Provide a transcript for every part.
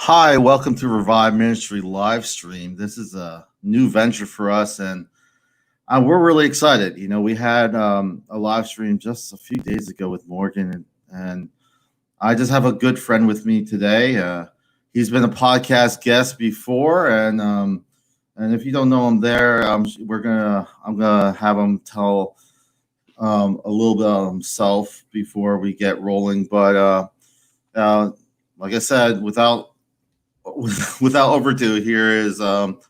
Hi, welcome to Revive Ministry Livestream. This is a new venture for us, and we're really excited. We had a live stream just a few days ago with Morgan, and I just have a good friend with me today. He's been a podcast guest before, and if you don't know him, I'm gonna have him tell a little bit of himself before we get rolling. But like I said, without overdue, here is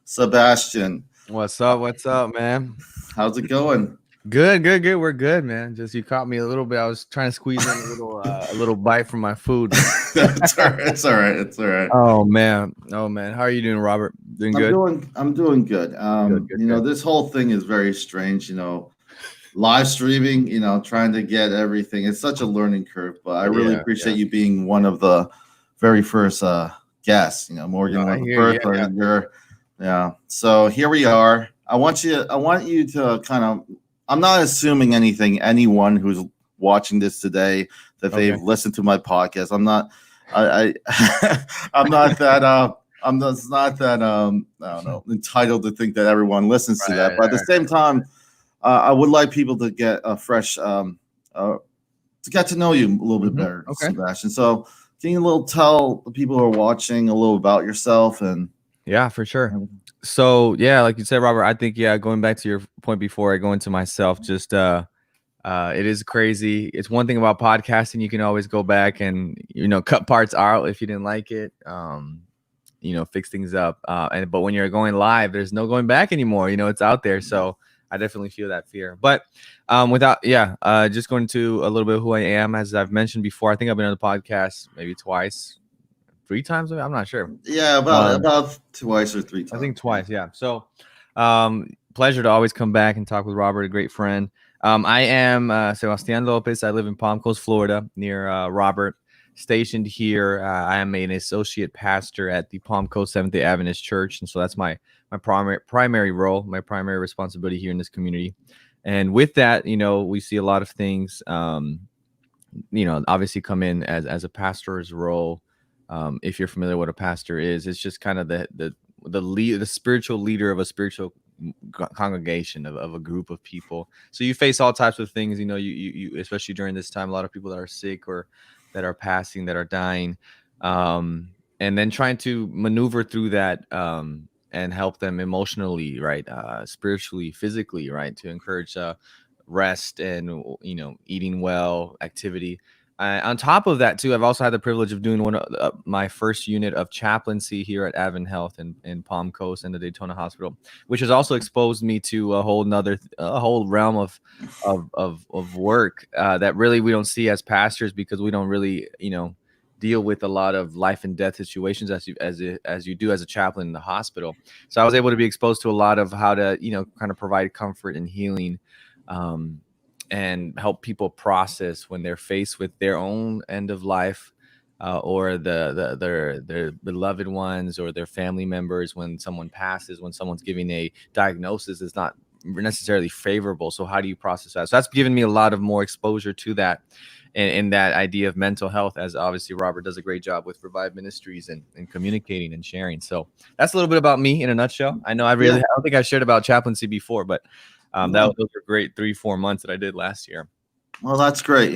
Sebastian. What's up? What's up, man? How's it going? Good, good, good. We're good, man. Just you caught me a little bit. I was trying to squeeze in a little bite from my food. It's all right. It's all right. It's all right. Oh man. How are you doing, Robert? Doing good. I'm doing good. Good. This whole thing is very strange. Live streaming. Trying to get everything. It's such a learning curve. But I really appreciate you being one of the very first guests. Morgan was the first. Yeah. So here we are. I want you to kind of. I'm not assuming anything. Anyone who's watching this today that they've listened to my podcast. I'm not. I'm not that. I'm just not that. I don't know. Entitled to think that everyone listens to that. But at the same time, I would like people to get a fresh. To get to know you a little bit better, Sebastian. So can you tell the people who are watching a little about yourself and. Yeah, for sure. So yeah, like you said, Robert, I think going back to your point before I go into myself, just it is crazy. It's one thing about podcasting, you can always go back and cut parts out if you didn't like it, fix things up. But when you're going live, there's no going back anymore. It's out there. So I definitely feel that fear. But just going to a little bit of who I am, as I've mentioned before. I think I've been on the podcast maybe twice. 3 times, I'm not sure. Yeah, about twice or 3 times. I think twice. Yeah. So pleasure to always come back and talk with Robert, a great friend. I am Sebastian Lopez. I live in Palm Coast, Florida, near Robert. Stationed here, I am an associate pastor at the Palm Coast Seventh-day Adventist Church, and so that's my primary role, my primary responsibility here in this community. And with that, we see a lot of things obviously come in as a pastor's role. If you're familiar with what a pastor is, it's just kind of the spiritual leader of a spiritual congregation of a group of people. So you face all types of things, you especially during this time, a lot of people that are sick or that are passing, that are dying, and then trying to maneuver through that and help them emotionally, right, spiritually, physically, right, to encourage rest and eating well, activity. On top of that, too, I've also had the privilege of doing one of my first unit of chaplaincy here at Advent Health in Palm Coast and the Daytona Hospital, which has also exposed me to a whole realm of work that really we don't see as pastors, because we don't really deal with a lot of life and death situations as you do as a chaplain in the hospital. So I was able to be exposed to a lot of how to kind of provide comfort and healing. And help people process when they're faced with their own end of life, or their beloved ones or their family members. When someone passes, when someone's giving a diagnosis that's not necessarily favorable. So how do you process that? So that's given me a lot of more exposure to that, and that idea of mental health, as obviously Robert does a great job with Revive MInistries and communicating and sharing. So that's a little bit about me in a nutshell. I know I don't think I shared about chaplaincy before, but those were great 3-4 months that I did last year. Well, that's great.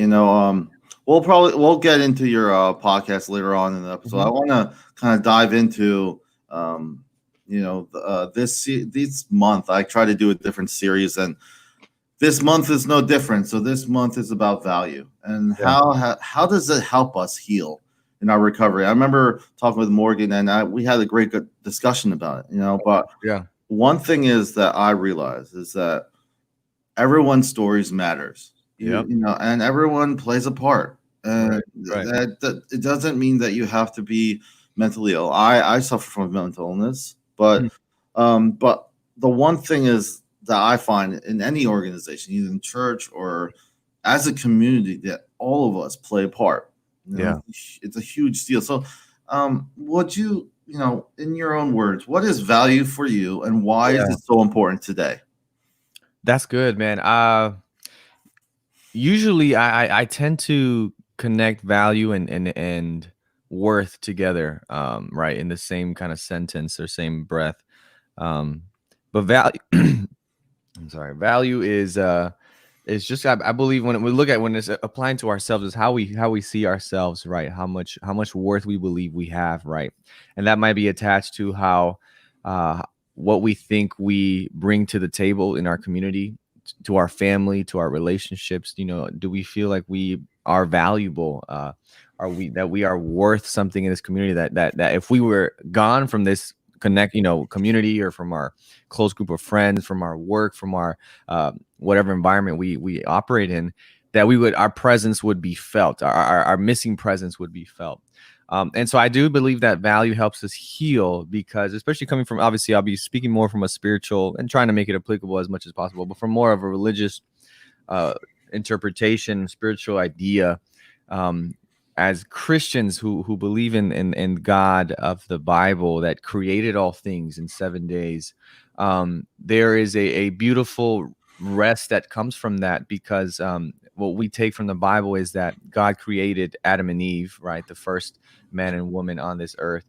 We'll get into your podcast later on in the episode. I want to kind of dive into this month. I try to do a different series, and this month is no different. So this month is about value and how does it help us heal in our recovery. I remember talking with Morgan, and we had a great good discussion about it. But one thing is that I realize is that everyone's stories matters. And everyone plays a part. And that it doesn't mean that you have to be mentally ill. I suffer from mental illness, but the one thing is that I find in any organization, either in church or as a community, that all of us play a part. It's a huge deal. So, would you, in your own words, what is value for you, and why is it so important today? That's good, man. Usually I tend to connect value and worth together, right, in the same kind of sentence or same breath. But value, I'm sorry, value is just, I believe when we look at, when it's applying to ourselves, is how we see ourselves, right? How much worth we believe we have, right? And that might be attached to how what we think we bring to the table in our community, to our family, to our relationships. Do we feel like we are valuable? Are we are worth something in this community, that if we were gone from this community, or from our close group of friends, from our work, from our whatever environment we operate in, that our presence would be felt, our missing presence would be felt. And so I do believe that value helps us heal, because, especially coming from, obviously I'll be speaking more from a spiritual and trying to make it applicable as much as possible, but from more of a religious interpretation, spiritual idea. As Christians who believe in God of the Bible, that created all things in 7 days, there is a beautiful rest that comes from that, because what we take from the Bible is that God created Adam and Eve, right, the first man and woman on this earth.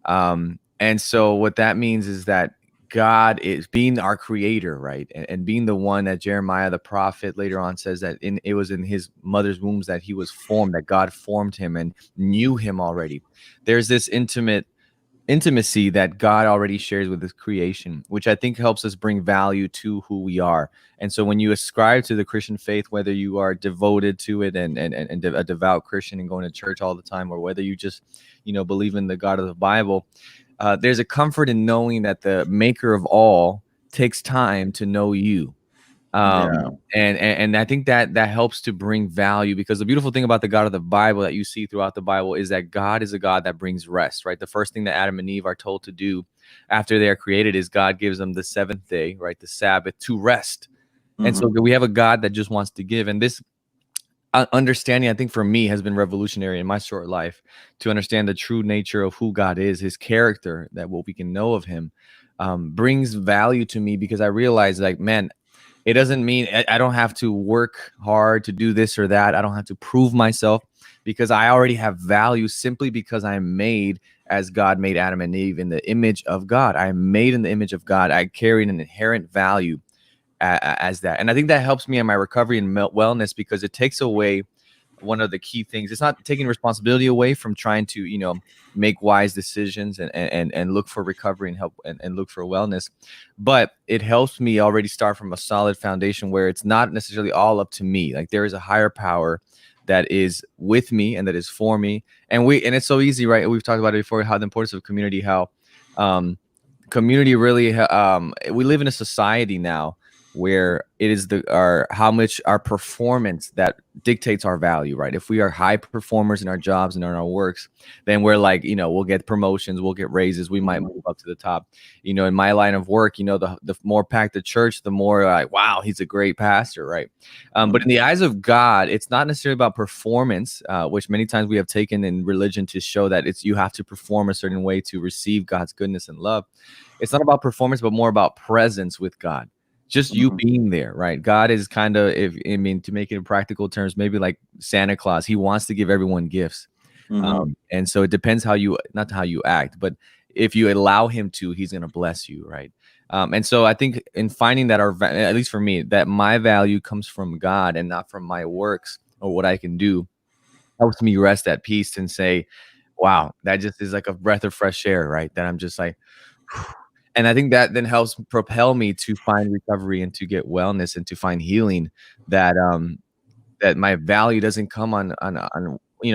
And so what that means is that God is being our creator, right? And being the one that Jeremiah the prophet later on says that it was in his mother's wombs that he was formed, that God formed him and knew him already. There's this intimacy that God already shares with his creation, which I think helps us bring value to who we are. And so when you ascribe to the Christian faith, whether you are devoted to it and a devout Christian and going to church all the time, or whether you just, believe in the God of the Bible, there's a comfort in knowing that the maker of all takes time to know you. Yeah. And I think that helps to bring value, because the beautiful thing about the God of the Bible that you see throughout the Bible is that God is a God that brings rest, right? The first thing that Adam and Eve are told to do after they are created is God gives them the seventh day, right? The Sabbath, to rest. And so we have a God that just wants to give. And this understanding, I think, for me, has been revolutionary in my short life, to understand the true nature of who God is, his character, that what we can know of him brings value to me, because I realize, like, man, it doesn't mean I don't have to work hard to do this or that. I don't have to prove myself, because I already have value simply because I am made as God made Adam and Eve, in the image of God. I am made in the image of God. I carry an inherent value as that. And I think that helps me in my recovery and wellness, because it takes away one of the key things. It's not taking responsibility away from trying to, make wise decisions and look for recovery and help and look for wellness. But it helps me already start from a solid foundation, where it's not necessarily all up to me. Like, there is a higher power that is with me and that is for me. And it's so easy, right? We've talked about it before, how the importance of community, how community really, we live in a society now where it is how much our performance that dictates our value, right? If we are high performers in our jobs and in our works, then we're like, we'll get promotions, we'll get raises, we might move up to the top. In my line of work, the more packed the church, the more like, wow, he's a great pastor, right? But in the eyes of God, it's not necessarily about performance, which many times we have taken in religion to show that you have to perform a certain way to receive God's goodness and love. It's not about performance, but more about presence with God. Just you being there, right? God is kind of, to make it in practical terms, maybe like Santa Claus. He wants to give everyone gifts. And so it depends not how you act, but if you allow him to, he's going to bless you, right? And so I think in finding that at least for me, that my value comes from God and not from my works or what I can do, helps me rest at peace and say, wow, that just is like a breath of fresh air, right? That I'm just like, and I think that then helps propel me to find recovery and to get wellness and to find healing, that that my value doesn't come on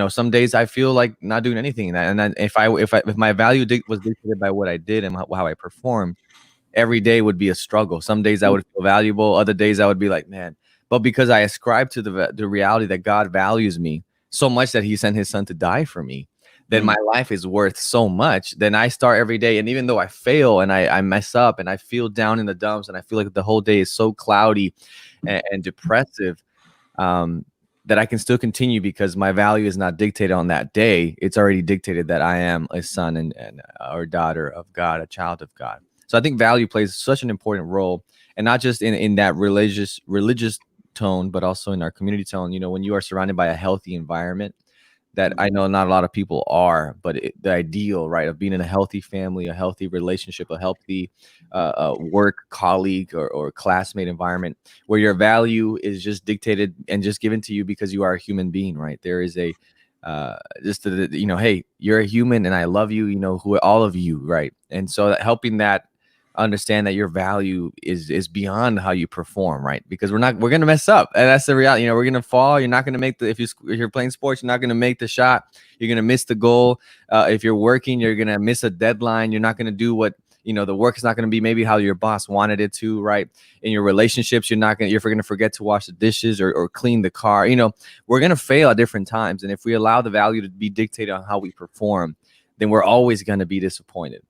some days I feel like not doing anything. And then if my value was dictated by what I did and how I performed, every day would be a struggle. Some days I would feel valuable, other days I would be like, man. But because I ascribe to the reality that God values me so much that he sent his son to die for me, then my life is worth so much. Then I start every day, and even though I fail and I mess up and I feel down in the dumps and I feel like the whole day is so cloudy and depressive, that I can still continue, because my value is not dictated on that day. It's already dictated that I am a son and or daughter of God, a child of God. So I think value plays such an important role, and not just in that religious tone, but also in our community tone. When you are surrounded by a healthy environment, that I know not a lot of people are, but the ideal, right, of being in a healthy family, a healthy relationship, a healthy work colleague or classmate environment where your value is just dictated and just given to you because you are a human being, right? There is a just you know, hey, you're a human and I love you, you know, who all of you, right? And so helping that understand that your value is beyond how you perform, right? Because we're gonna mess up, and that's the reality. You know, we're gonna fall. You're not gonna make the if you're playing sports, you're not gonna make the shot. You're gonna miss the goal. If you're working, you're gonna miss a deadline. You're not gonna do what, you know, the work is not gonna be maybe how your boss wanted it to, right? In your relationships, you're gonna forget to wash the dishes or clean the car. You know, we're gonna fail at different times, and if we allow the value to be dictated on how we perform, then we're always gonna be disappointed.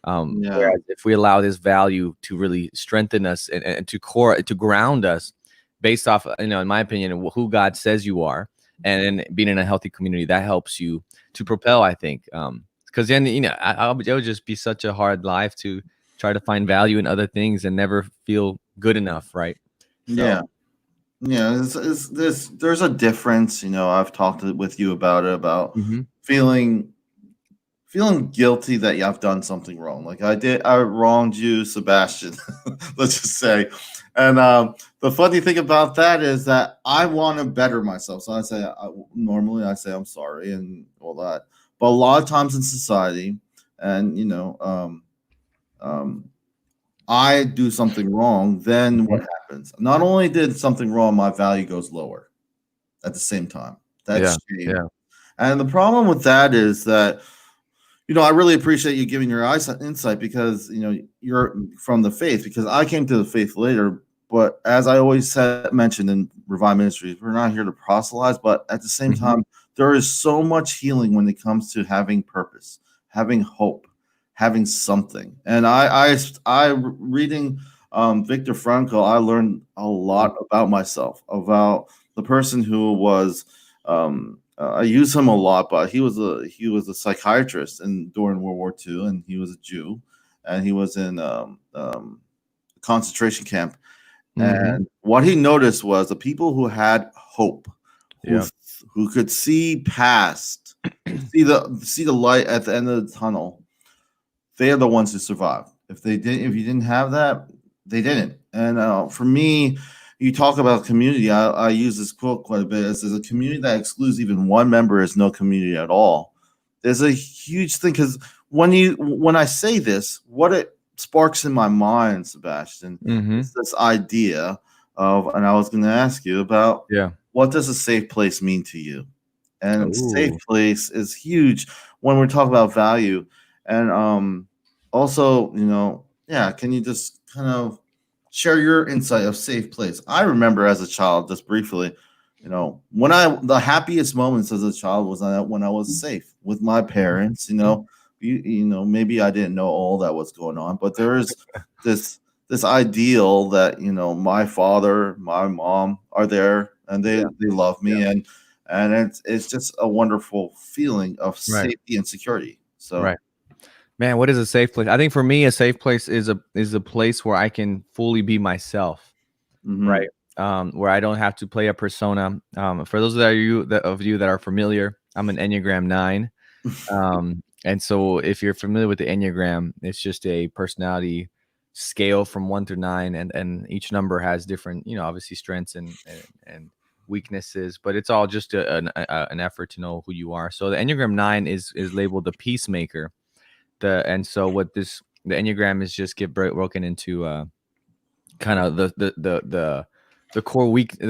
Yeah. Whereas if we allow this value to really strengthen us and to ground us based off, you know, in my opinion, who God says you are, and being in a healthy community, that helps you to propel, I think. Because then, you know, it would just be such a hard life to try to find value in other things and never feel good enough, right? Yeah. So, Yeah, there's a difference. You know, I've talked with you about it, about mhm. feeling guilty that you have done something wrong. Like I wronged you, Sebastian. Let's just say, and the funny thing about that is that I want to better myself. So normally I say I'm sorry and all that, but a lot of times in society, and you know, um, I do something wrong. Then Mhm. what happens? Not only did something wrong, my value goes lower at the same time. Yeah, That's shame. yeah. And the problem with that is that, you know, I really appreciate you giving your insight, because, you know, you're from the faith, because I came to the faith later. But as I always mentioned in Revive Ministries, we're not here to proselytize, but at the same Mhm. time, there is so much healing when it comes to having purpose, having hope, having something. And I reading Viktor Frankl, I learned a lot about myself, about the person who was. I use him a lot, but he was a psychiatrist during World War II, and he was a Jew, and he was in concentration camp. Mhm. And what he noticed was the people who had hope, who Yeah. who could see past, see the light at the end of the tunnel, they are the ones who survived. If you didn't have that, they didn't. And for me, you talk about community. I use this quote quite a bit. It says a community that excludes even one member is no community at all. There's a huge thing, because when I say this, what it sparks in my mind, Sebastian, Mhm. is this idea of, and I was going to ask you about, Yeah. what does a safe place mean to you? And safe Ooh. place is huge when we're talking about value. And also, you know, yeah, can you just kind of share your insight of safe place? I remember as a child, just briefly, you know, the happiest moments as a child was when I was safe with my parents. You know, you know, maybe I didn't know all that was going on, but there is this ideal that, you know, my father, my mom are there, and Yeah. they love Yeah. me, and it's just a wonderful feeling of Right. safety and security. So, Right. Man, what is a safe place? I think for me, a safe place is a place where I can fully be myself, mhm. right? Where I don't have to play a persona. For those of you that are familiar, I'm an Enneagram 9. And so if you're familiar with the Enneagram, it's just a personality scale from 1 through 9, and each number has different, you know, obviously strengths and weaknesses, but it's all just an effort to know who you are. So the Enneagram 9 is labeled the peacemaker. And so what the Enneagram is just get broken into kind of the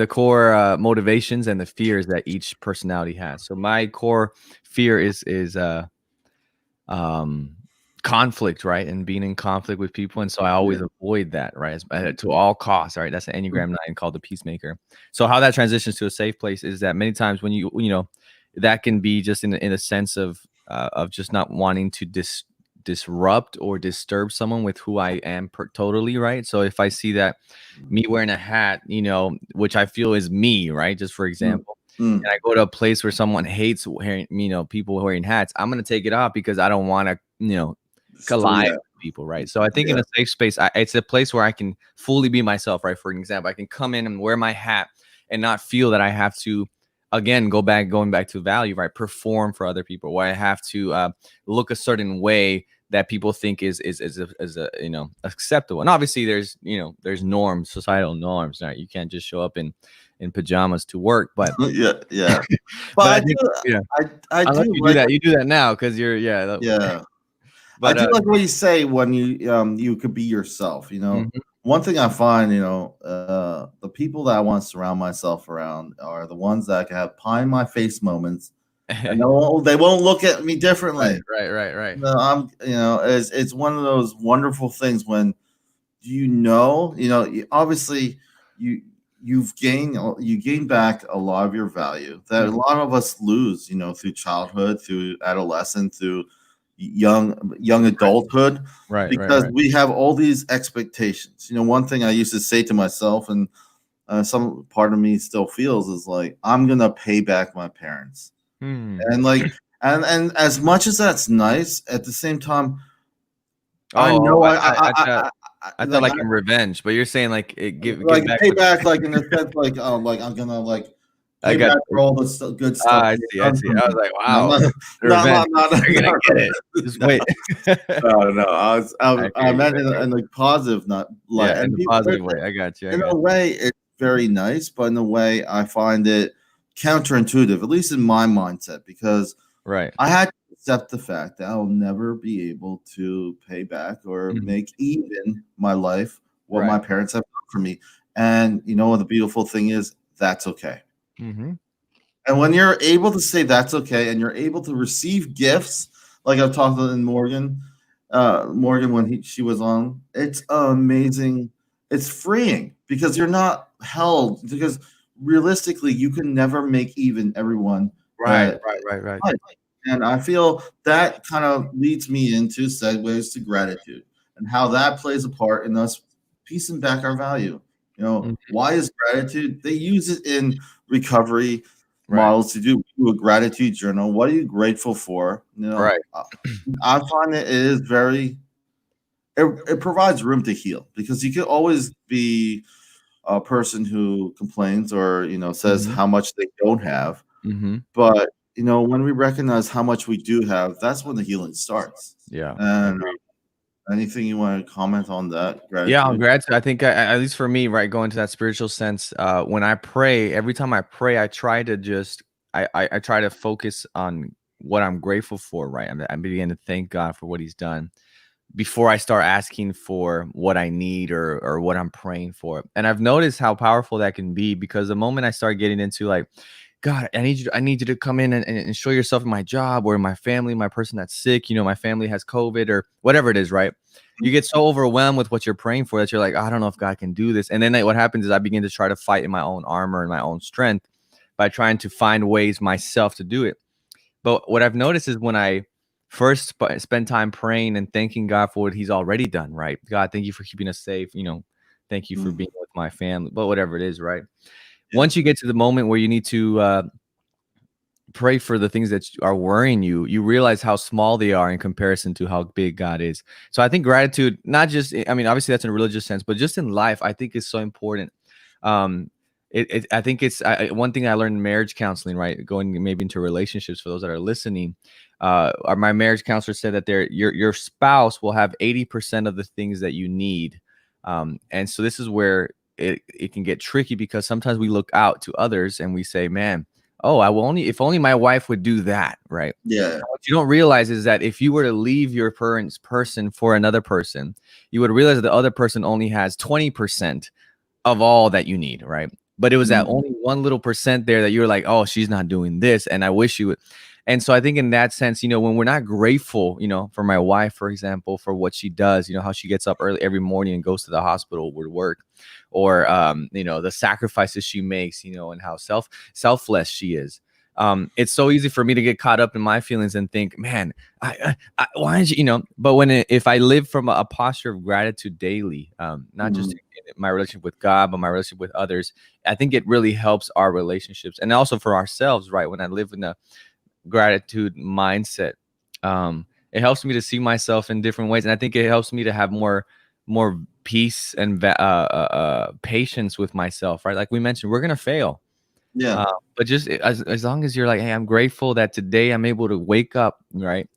core motivations and the fears that each personality has. So my core fear is um conflict, right? And being in conflict with people, and so I Yeah. always avoid that, right? To all costs, right? That's an Enneagram 9 called the peacemaker. So how that transitions to a safe place is that many times when you know, that can be just in a sense of just not wanting to disrupt or disturb someone with who I am totally, right? So if I see that me wearing a hat, you know, which I feel is me, right? Just for Mm, example, and mm. I go to a place where someone hates wearing, you know, people wearing hats, I'm gonna take it off because I don't want to, you know, So, collide yeah, with people, right? So I think in yeah, a safe space, it's a place where I can fully be myself, right? For an example, I can come in and wear my hat and not feel that I have to again, going back to value, right? Perform for other people, where I have to look a certain way that people think is acceptable. And obviously there's norms, societal norms, right? You can't just show up in pajamas to work, but yeah. But but I I do, think, yeah, I do unless you do like, that, you do that now because you're, yeah. I but do like what you say when you could be yourself. mhm. One thing I find, the people that I want to surround myself around are the ones that I can have pie in my face moments, and they won't look at me differently. Right. It's one of those wonderful things when obviously you you gain back a lot of your value that a Mhm. lot of us lose, through childhood, through adolescence, through young adulthood, because Right. we have all these expectations. One thing I used to say to myself, and some part of me still feels, is like, I'm gonna pay back my parents. Hmm. And like, and as much as that's nice, at the same time, I Oh, know I thought like like in revenge, but you're saying like give like back pay what back, like in the sense, like, oh, like I'm gonna like I pay got. back for all the good stuff I you've see. I done see. for I me. was like, No, wow, no, the no, revenge. no, no, You're gonna no, get it. Just no, wait. no. I I hear you. meant in a positive, not like, Yeah, in and a people, positive way. I got you. I in got a way, it's very nice, but in a way, I find it counterintuitive, at least in my mindset, because you. Right. I had to accept the fact that I'll never be able to pay back or Mhm. make even my life what Right. my parents have done for me. And what the beautiful thing is, that's okay. Mm-hmm. And when you're able to say that's okay, and you're able to receive gifts, like I've talked to in Morgan when she was on, it's amazing. It's freeing because you're not held. Because realistically, you can never make even everyone Right. that. Right. And I feel that kind of leads me into segues to gratitude and how that plays a part in us piecing back our value. Mhm. Why is gratitude? They use it in recovery Right. models to do a gratitude journal. What are you grateful for? Right. I find it is it provides room to heal, because you can always be a person who complains or says Mm-hmm. how much they don't have, Mm-hmm. but when we recognize how much we do have, that's when the healing starts. Yeah. I And agree. anything you want to comment on that Yeah, on gratitude? gratitude. I think at least for me, right, going to that spiritual sense, when I pray, every time I pray, I try to just I try to focus on what I'm grateful for, right? I begin to thank God for what He's done before I start asking for what I need or what I'm praying for. And I've noticed how powerful that can be, because the moment I start getting into like, God, I need you to come in and show yourself in my job or in my family, my person that's sick, my family has COVID or whatever it is, right? You get so overwhelmed with what you're praying for that you're like, I don't know if God can do this. And then what happens is I begin to try to fight in my own armor and my own strength by trying to find ways myself to do it. But what I've noticed is when I first spend time praying and thanking God for what He's already done, right? God, thank you for keeping us safe. Thank you for Mm, being with my family, but whatever it is, right? yeah. Once you get to the moment where you need to pray for the things that are worrying you, you realize how small they are in comparison to how big God is. So I think gratitude, not just, I mean, obviously that's in a religious sense, but just in life, I think is so important. Um, I think it's one thing I learned in marriage counseling, right? Going maybe into relationships for those that are listening. My marriage counselor said that your spouse will have 80% of the things that you need. And so this is where it can get tricky, because sometimes we look out to others and we say, man, oh, I will only, if only my wife would do that, right? Yeah. What you don't realize is that if you were to leave your parents person for another person, you would realize that the other person only has 20% of all that you need, right? But it was that Mhm. only one little percent there that you're like, oh, she's not doing this, and I wish you would. And so I think in that sense, when we're not grateful, for my wife, for example, for what she does, how she gets up early every morning and goes to the hospital or work, or the sacrifices she makes, and how selfless she is. It's so easy for me to get caught up in my feelings and think, man, why did but if I live from a posture of gratitude daily, not just Mhm. in my relationship with God, but my relationship with others, I think it really helps our relationships and also for ourselves, right? When I live in a gratitude mindset, it helps me to see myself in different ways, and I think it helps me to have more peace and patience with myself, right? Like we mentioned, we're gonna fail. Yeah. But just as long as you're like, hey, I'm grateful that today I'm able to wake up, right,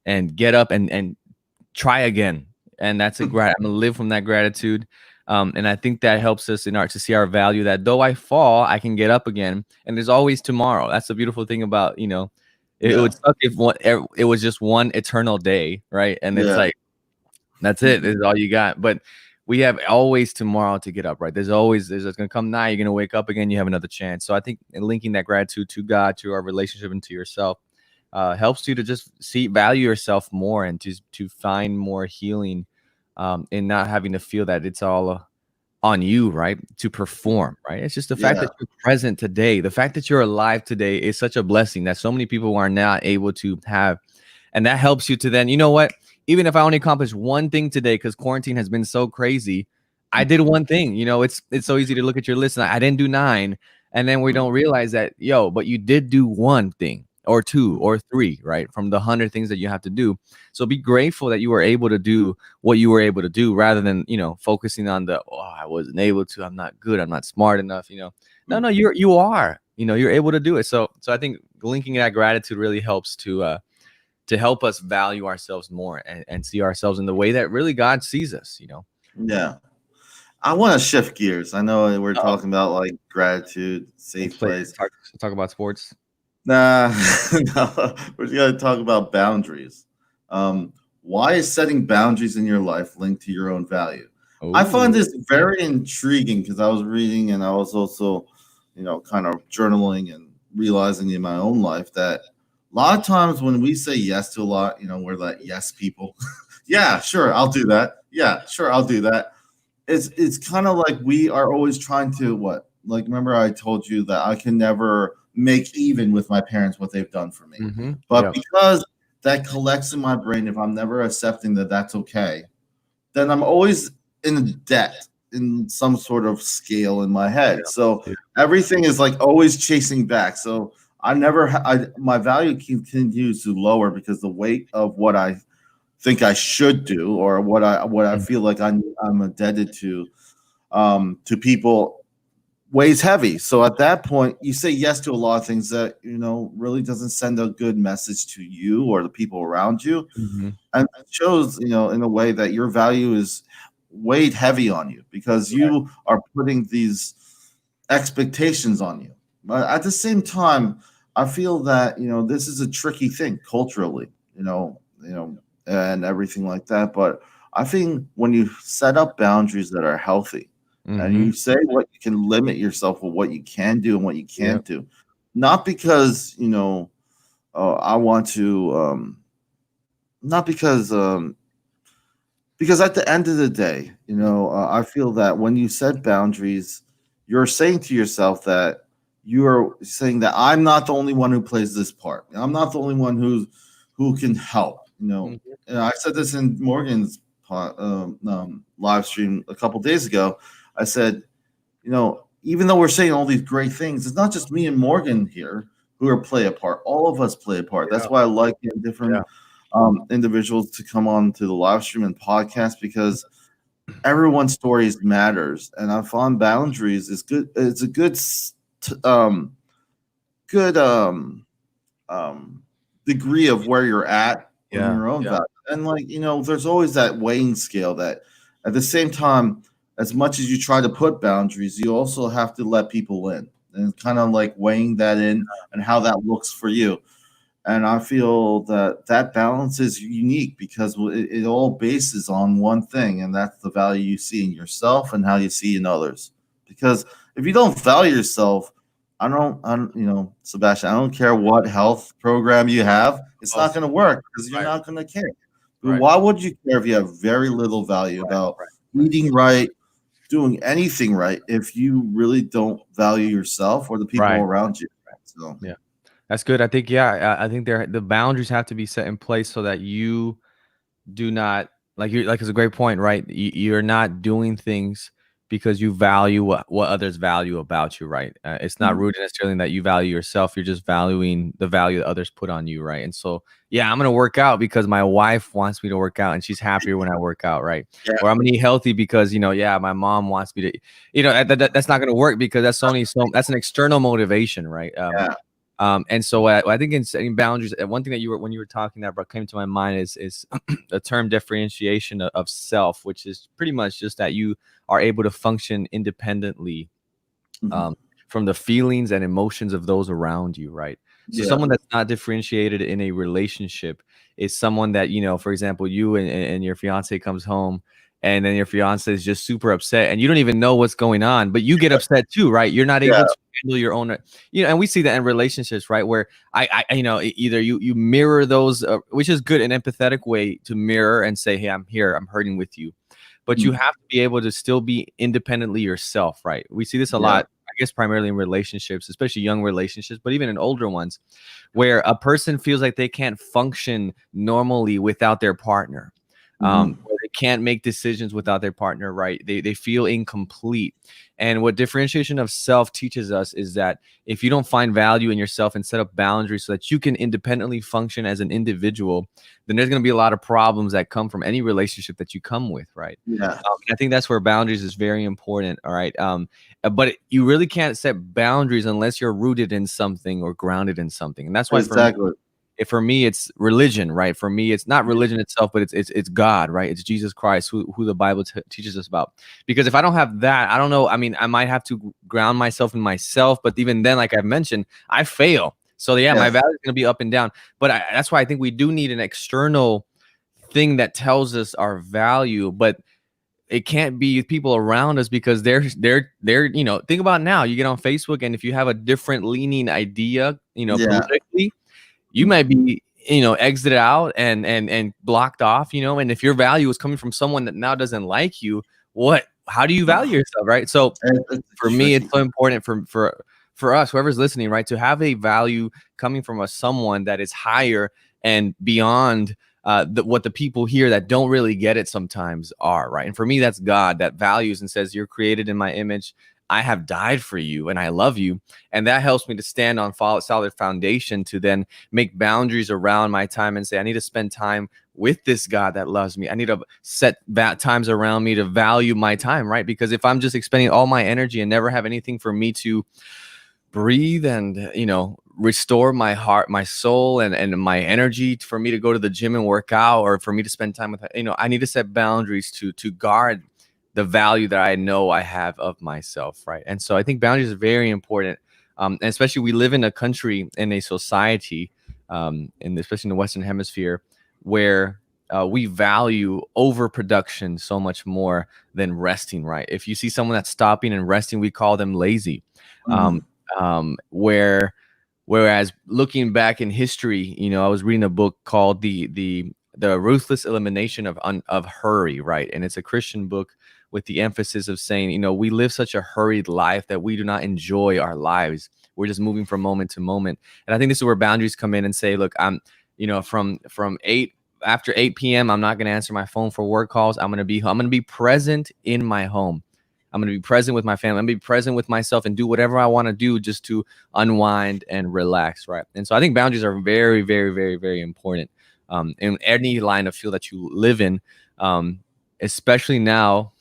and get up and try again. And that's I'm gonna live from that gratitude. And I think that helps us in to see our value, that though I fall, I can get up again. And there's always tomorrow. That's the beautiful thing about, it Yeah. would suck if it was just one eternal day, right? And it's Yeah. like, that's it. This is all you got. But we have always tomorrow to get up, right? There's gonna come night, you're gonna wake up again, you have another chance. So I think linking that gratitude to God, to our relationship, and to yourself helps you to just value yourself more, and to find more healing in not having to feel that it's all on you, right? To perform, right? It's just the fact Yeah. that you're present today. The fact that you're alive today is such a blessing that so many people are not able to have. And that helps you to then, you know what? Even if I only accomplish one thing today, because quarantine has been so crazy, I did one thing. It's so easy to look at your list and I didn't do 9. And then we don't realize that, but you did do one thing or 2 or 3, right? From the 100 things that you have to do. So be grateful that you were able to do what you were able to do, rather than, focusing on I wasn't able to, I'm not good, I'm not smart enough. No, you are, you're able to do it. So I think linking that gratitude really helps to help us value ourselves more, and see ourselves in the way that really God sees us. Yeah. I want to shift gears. I know we're Oh, talking about like gratitude, let's safe place. talk about sports. Nah, no, we're going to talk about boundaries. Why is setting boundaries in your life linked to your own value? I find Oh, this very intriguing because I was reading and I was also, kind of journaling and realizing in my own life that a lot of times when we say yes to a lot, we're like yes people. Yeah, sure, I'll do that. Yeah, sure, I'll do that. It's kind of like we are always trying to what? Like remember I told you that I can never make even with my parents what they've done for me. mm-hmm. But Yeah. because that collects in my brain, if I'm never accepting that that's okay, then I'm always in debt in some sort of scale in my head. So Yeah. everything is like always chasing back. So I never, my value continues to lower because the weight of what I think I should do or what I Mm. feel like I'm indebted to people weighs heavy. So at that point, you say yes to a lot of things that really doesn't send a good message to you or the people around you, Mm-hmm. and it shows in a way that your value is weighed heavy on you because you are putting these expectations on you. But at the same time, I feel that this is a tricky thing culturally, and everything like that. But I think when you set up boundaries that are healthy, and Mm-hmm. you say what you can limit yourself with what you can do and what you Yeah. can't do, not because I want to, not because at the end of the day, I feel that when you set boundaries, you're saying to yourself that you are saying that I'm not the only one who plays this part. I'm not the only one who can help. Mhm. And I said this in Morgan's live stream a couple days ago. I said, even though we're saying all these great things, it's not just me and Morgan here who are play a part. All of us play a part. Yeah. That's why I like getting Yeah. different individuals to come on to the live stream and podcast because everyone's stories matters, and I find boundaries is good. It's a good degree of where you're at in Yeah. your own Yeah. value. And like there's always that weighing scale that at the same time, as much as you try to put boundaries, you also have to let people in and kind of like weighing that in and how that looks for you. And I feel that that balance is unique because it all bases on one thing, and that's the value you see in yourself and how you see in others. Because if you don't value yourself, I don't, Sebastian, I don't care what health program you have, it's not Also, going to work because you're right. not going to care. But Right. why would you care if you have very little value about Right. eating right, doing anything right, if you really don't value yourself or the people Right. around you? So, Yeah. That's good. I think, yeah, I think the boundaries have to be set in place so that you do not, like, it's a great point, right? You're not doing things because you value what others value about you, right? It's not rooted necessarily in that you value yourself. You're just valuing the value that others put on you, right? And so, yeah, I'm gonna work out because my wife wants me to work out, and she's happier when I work out, right? Yeah. Or I'm gonna eat healthy because yeah, my mom wants me to. That's not gonna work because that's that's an external motivation, right? Yeah. And so I think in setting boundaries, one thing that when you were talking that came to my mind is the term differentiation of self, which is pretty much just that you are able to function independently from the feelings and emotions of those around you, right? So someone that's not differentiated in a relationship is someone that, for example, you and your fiance comes home, and then your fiance is just super upset and you don't even know what's going on, but you get upset too, right? You're not able to handle your own, and we see that in relationships, right? Where either you mirror those, which is good, an empathetic way to mirror and say, hey, I'm here, I'm hurting with you. But you have to be able to still be independently yourself, right? We see this a lot, I guess, primarily in relationships, especially young relationships, but even in older ones, where a person feels like they can't function normally without their partner. Where they can't make decisions without their partner, right? They feel incomplete. And what differentiation of self teaches us is that if you don't find value in yourself and set up boundaries so that you can independently function as an individual, then there's going to be a lot of problems that come from any relationship that you come with, right? Yeah. I think that's where boundaries is very important, all right? But you really can't set boundaries unless you're rooted in something or grounded in something. And that's why for me, it's religion, right? For me, it's not religion itself, but it's God, right? It's Jesus Christ, who the Bible teaches us about. Because if I don't have that, I don't know. I mean, I might have to ground myself in myself, but even then, like I've mentioned, I fail. So yeah, my value is going to be up and down. But that's why I think we do need an external thing that tells us our value, but it can't be people around us because they're think about now, you get on Facebook, and if you have a different leaning idea, politically, you might be, exited out and blocked off, and if your value is coming from someone that now doesn't like you, how do you value yourself, right? So for me, it's so important for us, whoever's listening, right, to have a value coming from someone that is higher and beyond what the people here that don't really get it sometimes are, right? And for me, that's God that values and says, you're created in my image. I have died for you and I love you. And that helps me to stand on solid foundation to then make boundaries around my time and say, I need to spend time with this God that loves me. I need to set times around me to value my time, right? Because if I'm just expending all my energy and never have anything for me to breathe and, restore my heart, my soul, and my energy for me to go to the gym and work out, or for me to spend time with, I need to set boundaries to guard the value that I know I have of myself, right? And so I think boundaries are very important, and especially we live in a country, in a society, and especially in the Western Hemisphere, where we value overproduction so much more than resting, right? If you see someone that's stopping and resting, we call them lazy. Whereas looking back in history, I was reading a book called the Ruthless Elimination of Hurry, right? And it's a Christian book with the emphasis of saying, we live such a hurried life that we do not enjoy our lives. We're just moving from moment to moment. And I think this is where boundaries come in and say, look, I'm, from after 8 p.m., I'm not going to answer my phone for work calls. I'm going to be present in my home. I'm going to be present with my family. I'm going to be present with myself and do whatever I want to do just to unwind and relax, right? And so I think boundaries are very, very, very, very important in any line of field that you live in, especially now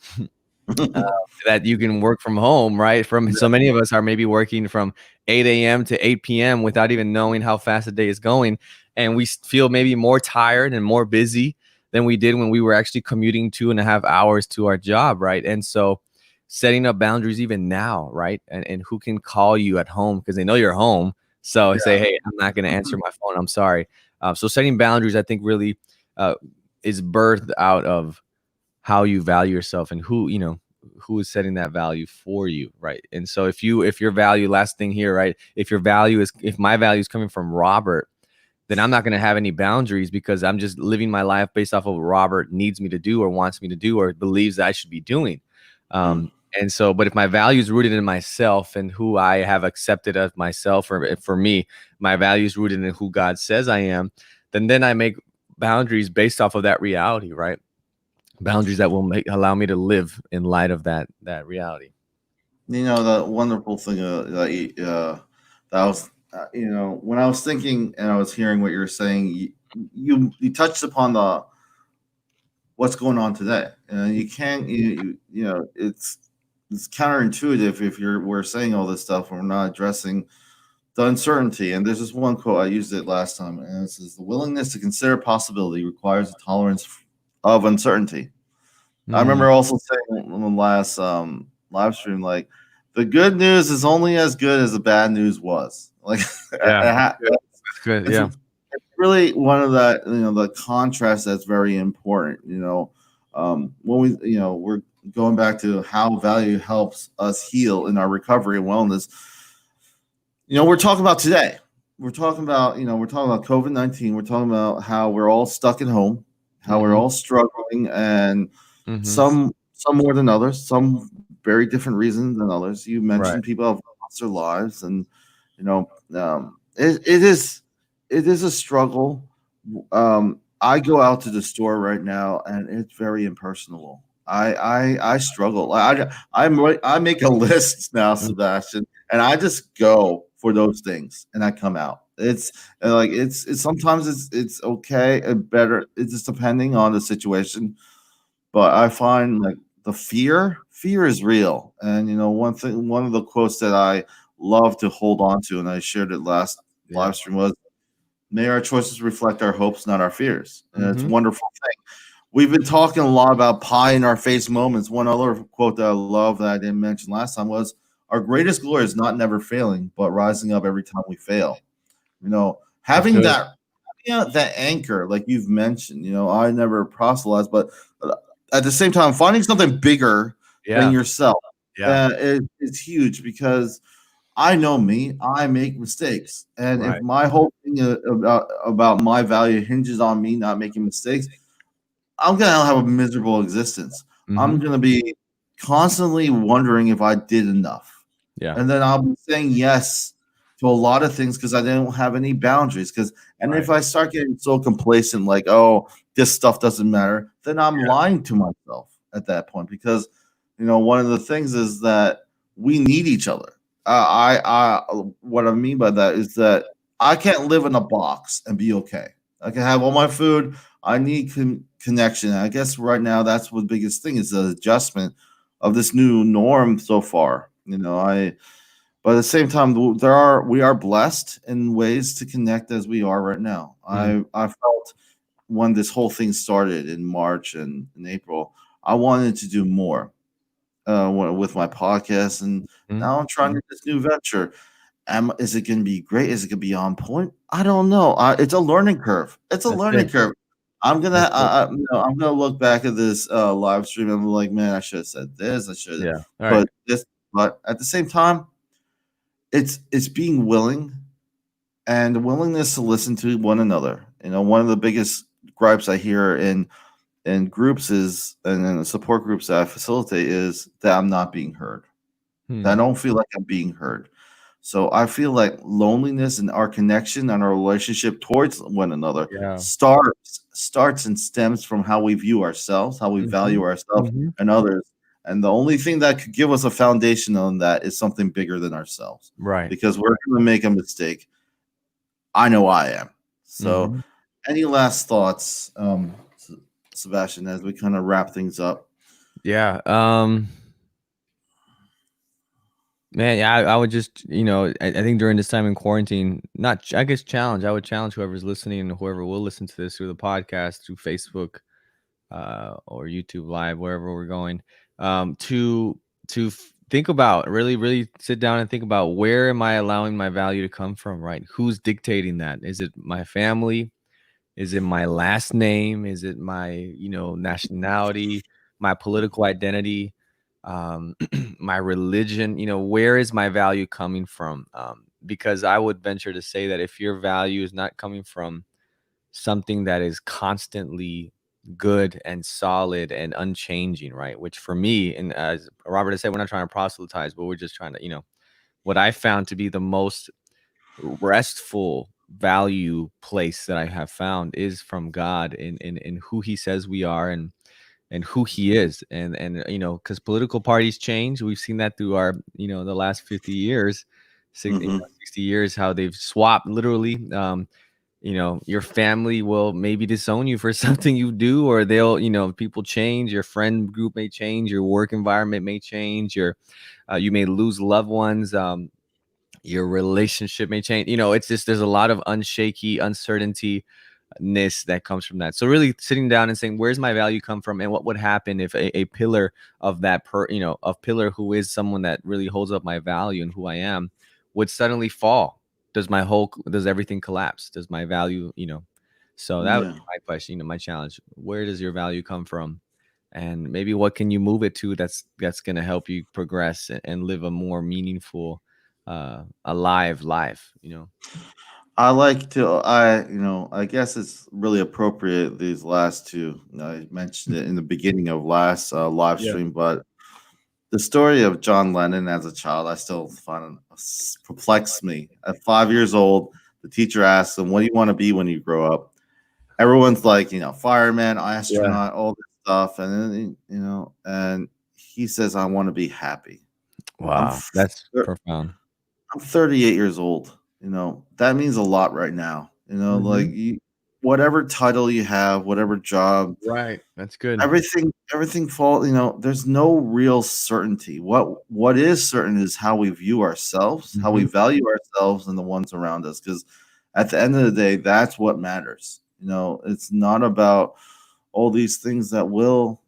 that you can work from home, right? So many of us are maybe working from 8 a.m. to 8 p.m. without even knowing how fast the day is going. And we feel maybe more tired and more busy than we did when we were actually commuting 2.5 hours to our job, right? And so setting up boundaries even now, right? And who can call you at home because they know you're home. So say, hey, I'm not going to answer my phone. I'm sorry. So setting boundaries, I think, really is birthed out of how you value yourself and who is setting that value for you, right? And so if your value, last thing here, right? If my value is coming from Robert, then I'm not going to have any boundaries because I'm just living my life based off of what Robert needs me to do or wants me to do or believes that I should be doing. And so, but if my value is rooted in myself and who I have accepted as myself, or for me, my value is rooted in who God says I am, then I make boundaries based off of that reality, right? boundaries that will allow me to live in light of that reality. You know, the wonderful thing that was, when I was thinking and I was hearing what you're saying, you touched upon the what's going on today. You can't, it's counterintuitive if we're saying all this stuff and we're not addressing the uncertainty. And there's this one quote, I used it last time, and it says, "The willingness to consider possibility requires a tolerance of uncertainty." I remember also saying on the last live stream, like, the good news is only as good as the bad news was. Like, Yeah, that's good. it's, Yeah. it's really one of the contrast that's very important. When we're going back to how value helps us heal in our recovery and wellness. We're talking about today. We're talking about COVID-19. We're talking about how we're all stuck at home, how we're all struggling, and some more than others, some very different reasons than others. You mentioned Right. people have lost their lives, and it is a struggle. I go out to the store right now, and it's very impersonal. I struggle. I make a list now, Sebastian, and I just go for those things, and I come out. It's sometimes it's okay and better. It's just depending on the situation, but I find like the fear is real. And one of the quotes that I love to hold on to, and I shared it last live stream, was, "May our choices reflect our hopes, not our fears." And it's a wonderful thing. We've been talking a lot about pie in our face moments. One other quote that I love that I didn't mention last time was, "Our greatest glory is not never failing, but rising up every time we fail." Having that anchor, like you've mentioned, I never proselytize, but at the same time, finding something bigger than yourself is huge, because I know me, I make mistakes. And if my whole thing about my value hinges on me not making mistakes, I'm going to have a miserable existence. I'm going to be constantly wondering if I did enough. Yeah. And then I'll be saying yes to a lot of things because I don't have any boundaries. If I start getting so complacent, like, oh, this stuff doesn't matter, then I'm lying to myself at that point. Because, one of the things is that we need each other. What I mean by that is that I can't live in a box and be okay. I can have all my food. I need connection. I guess right now that's what the biggest thing is, the adjustment of this new norm so far. But at the same time, we are blessed in ways to connect as we are right now. I felt when this whole thing started in March and in April, I wanted to do more with my podcast, and now I'm trying this new venture. Is it going to be great? Is it going to be on point? I don't know. It's a learning curve. It's a learning curve. I'm gonna look back at this live stream and be like, man, I should have said this. I should have put this. But at the same time, it's being willing and the willingness to listen to one another. One of the biggest gripes I hear in groups is, and in the support groups that I facilitate, is that I'm not being heard. That I don't feel like I'm being heard. So I feel like loneliness and our connection and our relationship towards one another starts and stems from how we view ourselves, how we value ourselves and others. And the only thing that could give us a foundation on that is something bigger than ourselves. Right. Because we're going to make a mistake. I know I am. So any last thoughts, Sebastian, as we kind of wrap things up? Yeah. Man, yeah, I would just, I think during this time in quarantine, I guess challenge, I would challenge whoever's listening and whoever will listen to this through the podcast, through Facebook, or YouTube Live, wherever we're going, to think about, really sit down and think about, where am I allowing my value to come from, right? Who's dictating that? Is it my family? Is it my last name? Is it my, nationality, my political identity, my religion? Where is my value coming from? Because I would venture to say that if your value is not coming from something that is constantly good and solid and unchanging, right? Which for me, and as Robert has said, we're not trying to proselytize, but we're just trying to, what I found to be the most restful value place that I have found is from God, in who he says we are, and and who he is. And because political parties change, we've seen that through our the last 50 years, Hmm. 60 years, how they've swapped literally. Your family will maybe disown you for something you do, or they'll people change, your friend group may change, your work environment may change, you may lose loved ones, your relationship may change. It's just, there's a lot of unshaky uncertainty that comes from that. So really sitting down and saying, where's my value come from, and what would happen if a pillar of that of pillar, who is someone that really holds up my value and who I am, would suddenly fall? Does everything collapse? Does my value, so that would Yeah. be my question, my challenge. Where does your value come from? And maybe what can you move it to, that's going to help you progress and live a more meaningful, alive life. I like to, I guess it's really appropriate these last two. I mentioned it in the beginning of last live Yeah. stream, but the story of John Lennon as a child, I still find perplexes me. At 5 years old, the teacher asks him, "What do you want to be when you grow up?" Everyone's like, fireman, Yeah. astronaut, all this stuff, and then and he says, "I want to be happy." I'm Wow, that's profound. I'm 38 years old. That means a lot right now. Like Mhm. whatever title you have, whatever job, Right, that's good. everything fall. There's no real certainty. What is certain is how we view ourselves, how we Mhm. value ourselves, and the ones around us. Because at the end of the day, that's what matters. It's not about all these things that will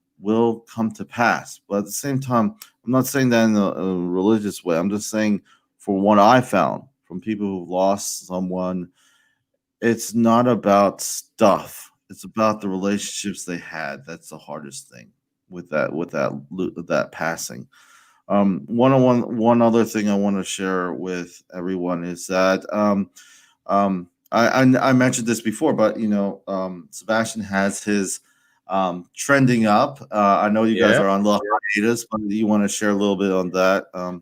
come to pass. But at the same time, I'm not saying that in a religious way. I'm just saying, for what I found from people who've lost someone, it's not about stuff. It's about the relationships they had. That's the hardest thing with that passing. One other thing I want to share with everyone is that I mentioned this before, but Sebastian has his trending up. I know you guys Yeah. are on little hiatus, but you want to share a little bit on that?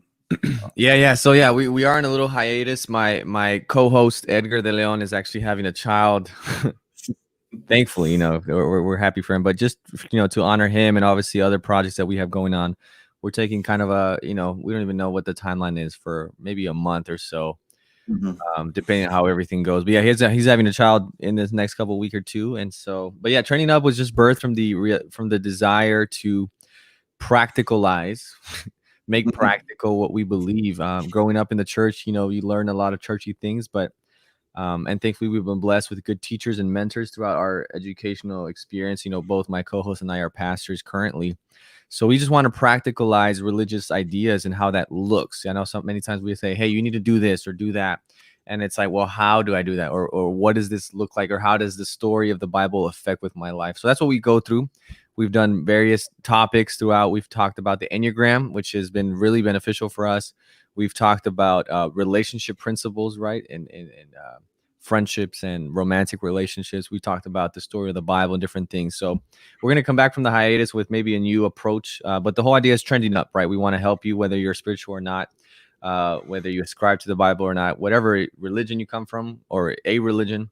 Yeah. So yeah, we are in a little hiatus. My co-host Edgar De Leon is actually having a child. Thankfully, we're happy for him. But just to honor him, and obviously other projects that we have going on, we're taking kind of we don't even know what the timeline is, for maybe a month or so, Mhm. depending on how everything goes. But yeah, he's having a child in this next couple week or two, and so, but yeah, training up was just birthed from the desire to practicalize, make Mhm. practical what we believe. Growing up in the church, you learn a lot of churchy things, but and thankfully we've been blessed with good teachers and mentors throughout our educational experience. Both my co-host and I are pastors currently, so we just want to practicalize religious ideas and how that looks. I know many times we say, hey, you need to do this or do that, and it's like, well, how do I do that, or what does this look like, or how does the story of the Bible affect with my life? So that's what we go through. We've done various topics throughout. We've talked about the Enneagram, which has been really beneficial for us. We've talked about relationship principles, right? And friendships and romantic relationships. We talked about the story of the Bible and different things. So we're going to come back from the hiatus with maybe a new approach. But the whole idea is trending up, right? We want to help you, whether you're spiritual or not, whether you ascribe to the Bible or not, whatever religion you come from, or a religion,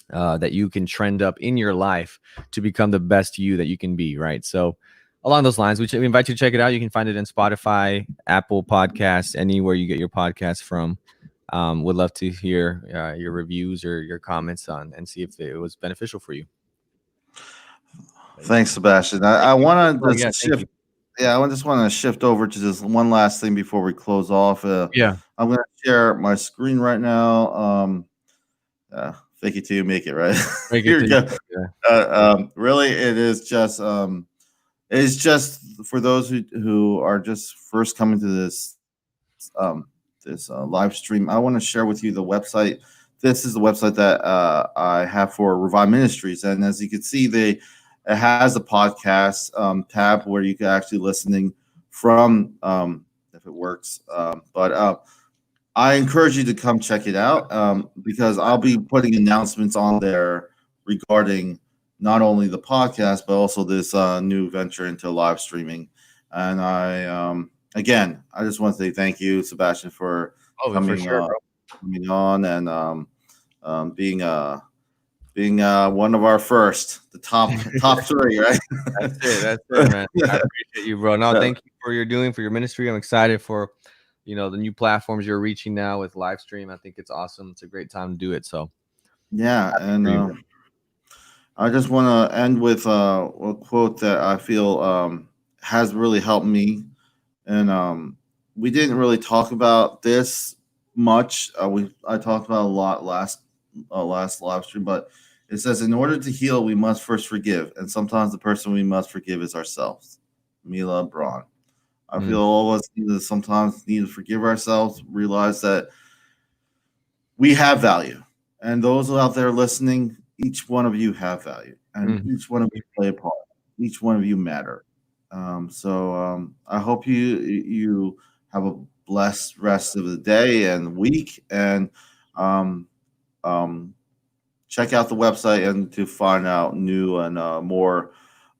that you can trend up in your life to become the best you that you can be, right? So along those lines, we invite you to check it out. You can find it in Spotify, Apple Podcasts, anywhere you get your podcasts from. Would love to hear your reviews or your comments on, and see if it was beneficial for you. But yeah, Thanks, Sebastian. thank I you. want to Yeah, just thank shift. you. Yeah, I just want to shift over to just one last thing before we close off. Yeah, I'm going to share my screen right now. Fake it till you make it, right? make it Here to we you. go. Yeah. Really, it's just for those who are just first coming to this live stream. I want to share with you the website. This is the website that I have for Revive Ministries, and as you can see, it has a podcast tab where you can actually listening from if it works. But I encourage you to come check it out because I'll be putting announcements on there regarding not only the podcast but also this new venture into live streaming. And again, I just want to say thank you, Sebastian, for Oh, for coming sure, bro. coming on and being being one of our first, the top 3, right? That's it, man. I appreciate you, bro. No, thank you for your ministry. I'm excited for the new platforms you're reaching now with Livestream. I think it's awesome. It's a great time to do it. So yeah, and I just want to end with a quote that I feel has really helped me, and we didn't really talk about this much. I talked about a lot last live stream, but it says, in order to heal, we must first forgive, and sometimes the person we must forgive is ourselves. Mila Braun. I feel all of us sometimes need to forgive ourselves, realize that we have value, and those out there listening, each one of you have value, and each one of you play a part. Each one of you matter. So I hope you have a blessed rest of the day and week, and check out the website and to find out new and more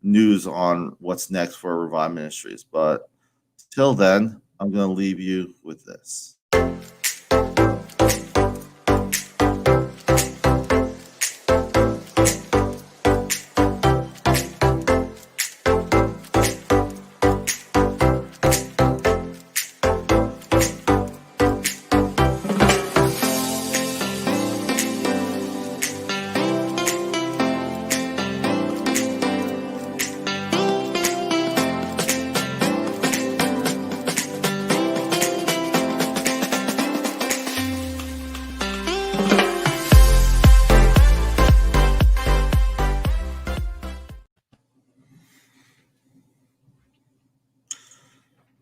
news on what's next for Revive Ministries. But till then, I'm going to leave you with this.